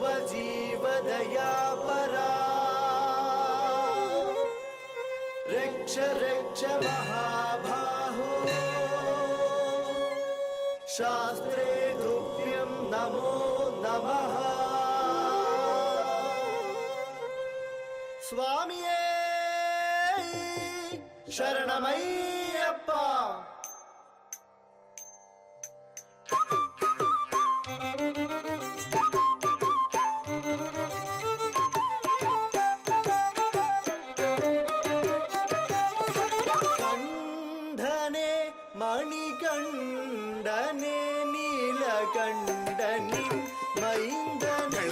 सर्वजीवदया परा रक्ष रक्ष महाबाहो शास्त्रे तुभ्यं नमो नमः स्वामिये शरणमय्यप्पा कंधने मणिकंडने नीलकंडनि मैंदने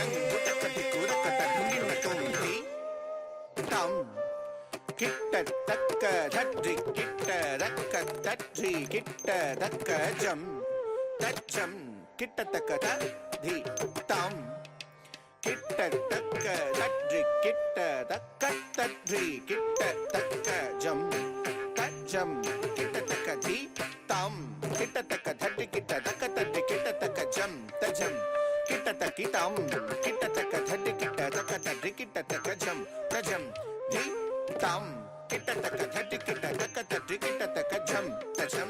किट्ट तक्क धट्रि किट्ट रक्क तट्रि किट्ट तक्क जम तच्चम किट्ट तक्क धि तम किट्ट तक्क धट्रि किट्ट तक्क तट्रि किट्ट तक्क जम तच्चम किट्ट तक्क धि तम किट्ट तक्क धट्रि किट्ट तक्क तट्रि किट्ट तक्क जम तजम किट्ट तक्की तम किट्ट तक्क धट्रि किट्ट तक्क तट्रि किट्ट तक्क जम तजम धि तम किट्ट तक्क धट्रि किट्ट तक्क तट्रि किट्ट तक्क जम तजम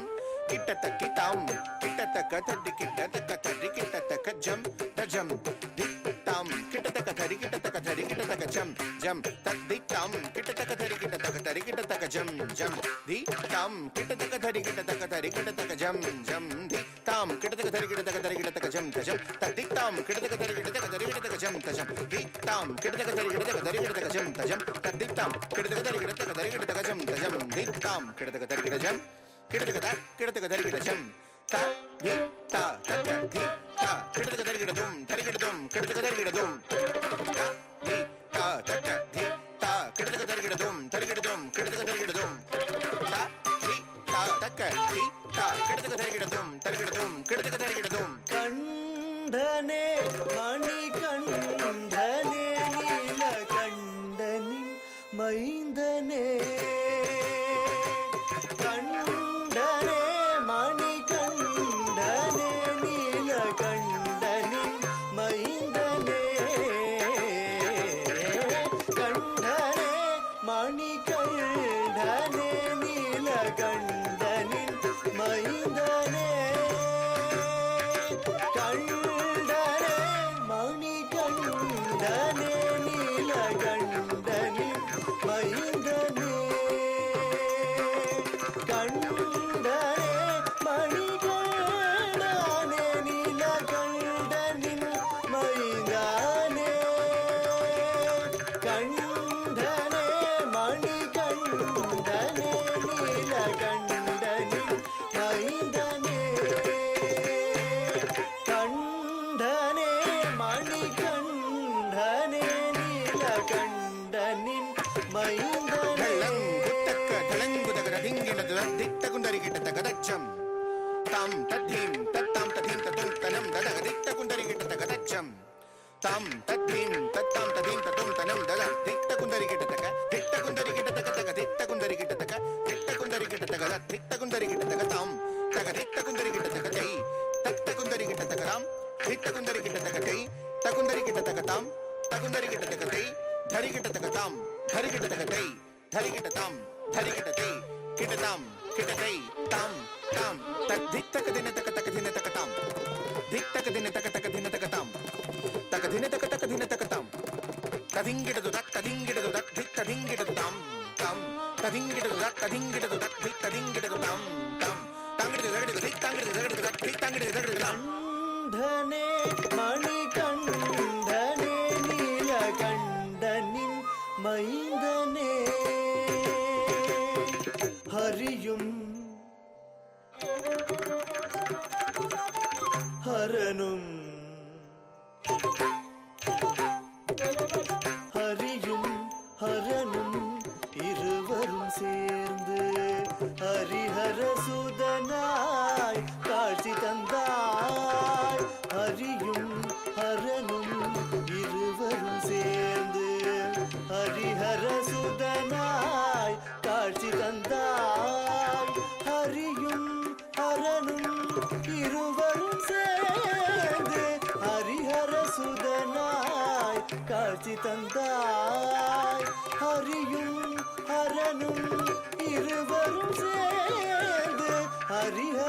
किट्ट तक्की तम किट्ट तक्क धट्रि किट्ट तक्क तट्रि किट्ट तक्क जम तजम धि तम किट्ट तक्क धरि किट्ट तक्क धरि किट्ट तक्क जम जम तद्धि तम किट्ट तक्क धरि किट्ट तक्क धरि किट्ट तक्क जम जम धि तम किट्ट तक्क धरि किट्ट तक्क धरि किट्ट तक्क जम जम धि तम किट्ट तक्क धरि किट्ट तक्क धरि किट्ट तक्क जम तजम तद्धि तम किट्ट तक्क धरि किट्ट तक्क धरि किट्ट तक्क जम तजम धि तम किट्ट तक्क धरि किट्ट तक्क धरि किट्ट तक्क जम तजम तद्धि तम किट्ट तक्क धरि किट्ट तक्क धरि किट्ट तक्क जम तजम धि तम किट्ट तक्क धरि किट्ट जम किट्ट तक्क धरि किट्ट जम ता धि ता तक्क धि ता किट्ट तक्क धरि किट्ट दुम धरि किट्ट दुम किट्ट तक्क धरि किट्ट दुम ता धि ता तक्क धि ता किट्ट तक्क धरि किट्ट दुम धरि किट्ट दुम किट्ट तक्क धरि किट्ट दुम ता धि ता तक्क धि ता किट्ट तक्क धरि किट्ट दुम धरि किट्ट दुम किट्ट तक्क धरि किट्ट दुम कंधने मणिकंधने नीलकंडनि मैंदने कंधने मणिकंधने नीलकंडनि मैंदने कंधने मणिकंधने नीलकंडनि मैंदने कंडने मणिकंडने नीलकंडनि मैंदने कंडने मणिकंडने नीलकंडनि मैंदने कंडने मणिकंडने नीलकंडनि मैंदने कंडने मणिकंडने नीलकंडनि मैंदने धलंगुतक्क धलंगुदगद धिंगिणद दिक्तकुंदरि किट्टतक दच्चम तम तद्धीम तत्ताम तद्धीम ततुम तनम ददग दिक्तकुंदरि किट्टतक दच्चम तम तद्धीम तत्ताम तद्धीम ततुम तनम ददग दिक्तकुंदरि किट्टतक दिक्तकुंदरि किट्टतक तक दिक्तकुंदरि किट्टतक दिक्तकुंदरि किट्टतक दिक्तकुंदरि किट्टतक तम तक दिक्तकुंदरि किट्टतक तै तत्तकुंदरि किट्टतक राम दिक्तकुंदरि किट्टतक तै तकुंदरि किट्टतक तम तकुंदरि किट्टतक तै धरि किट्टतक तम धरि किट्टतक तै धरि किट्टतम धरि किट्टतै किट्टतम किट्टतै तम तम तद्धिक्तक दिन तक तक दिन तक तम धिक्तक दिन तक तक दिन तक तम तक दिन तक तक दिन तक तम तधिंगिडदु तक तधिंगिडदु तक धिक तधिंगिडदु तम तम तधिंगिडदु तक तधिंगिडदु तक धिक तधिंगिडदु तम तम तांगिडदु जगडदु धिक तांगिडदु जगडदु तक धिक तांगिडदु जगडदु तम कंधने मणिकंधने नीलकंडनि मैंदने हरियुम हरनुम हरियुम हरनुम இருவரும் சேர்ந்து ஹரிஹர சுதனாய் காட்சி தந்தாய் ஹரியும் ஹரனும் இருவரும் சேர்ந்து ஹரிஹர சுதனாய் காட்சி தந்தாய் ஹரியும் ஹரனும் இருவரும் சேர்ந்து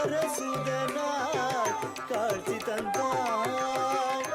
ஹரிஹரசுதனாய் காட்சி தந்தாய்.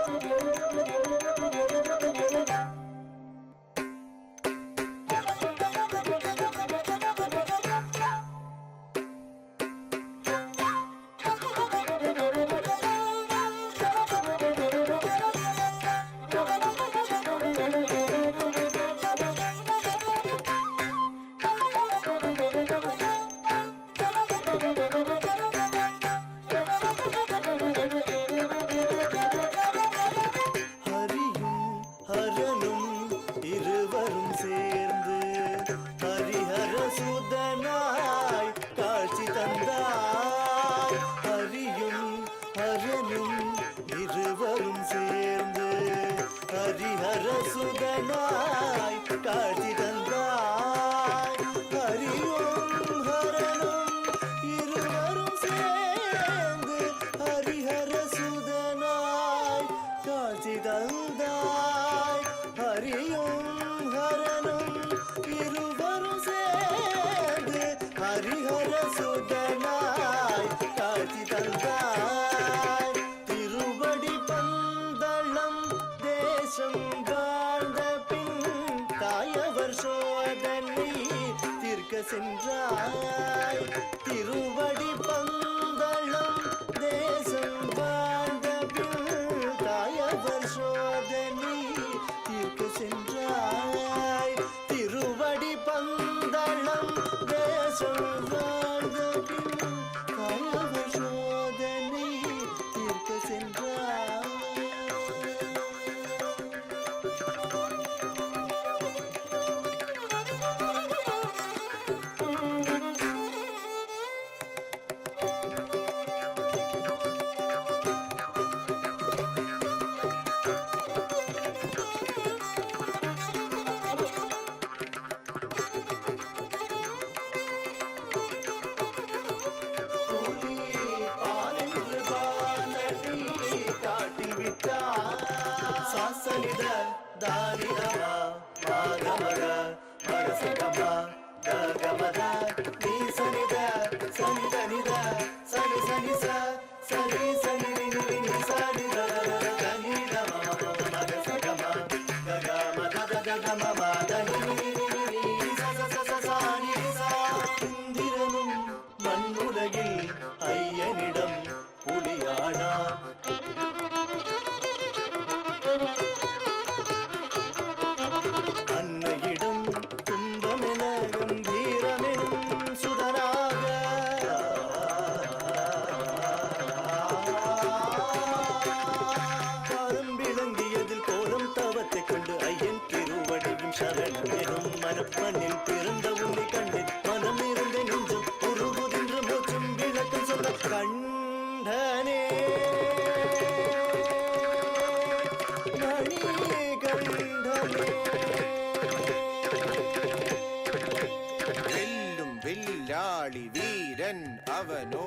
இருவரும் சேர்ந்து ஹரிஹரசுதனாய் காட்சி தந்தாய். ஹரியும் ஹரனும் இருவரும் சேர்ந்து ஹரிஹரசுதனாய் காட்சி தந்தாய். ஹரியும் ஹரனும் இருவரும் சேர்ந்து ஹரிஹரசுதனாய் காட்சி தந்தாய். ஹரியும் ஹரனும் இருவரும் சேர்ந்து ஹரிஹரசுதனாய் காட்சி தந்தாய். திருவடி பந்தளம் தேசம் வாழ்ந்த பின் தாயவர் சோதனை தீர்க்க சென்றாய். திருவடி பந்தளம் தேசம் வாழ்ந்த பின் தாயவர் சோதனை தீர்க்க சென்றாய். திருவடி பந்தளம் தேசம் வாழ்ந்த பின் தாயவர் சோதனை தீர்க்க சென்றாய். சாசனித தானிதமா மாதமக மரசகமா ககமத நீசனித சனிதனித சனி சனிச சனி சனி நினி சனித கனிதமா மரசகமா ககமத ககம தனி இந்திரனும் மண்ணுலகில் ஐயனிடம் புலியானான். அன்னையிடம் துன்பமென கம்பீரமெனும் சுடராக காலம் விளங்கியதில் கோலம் தவத்தை கண்டு ஐயன் திருவடியும் சரணம் எனும் மனப்பனில் பிறந்த உன்னை கண்டு மனம் இருந்த நெஞ்சும் உருகுகின்ற மோச்சும் விளக்கம் சொன்ன கண்டனே வெல்லும் வில்லாளி வீரன் அவனோ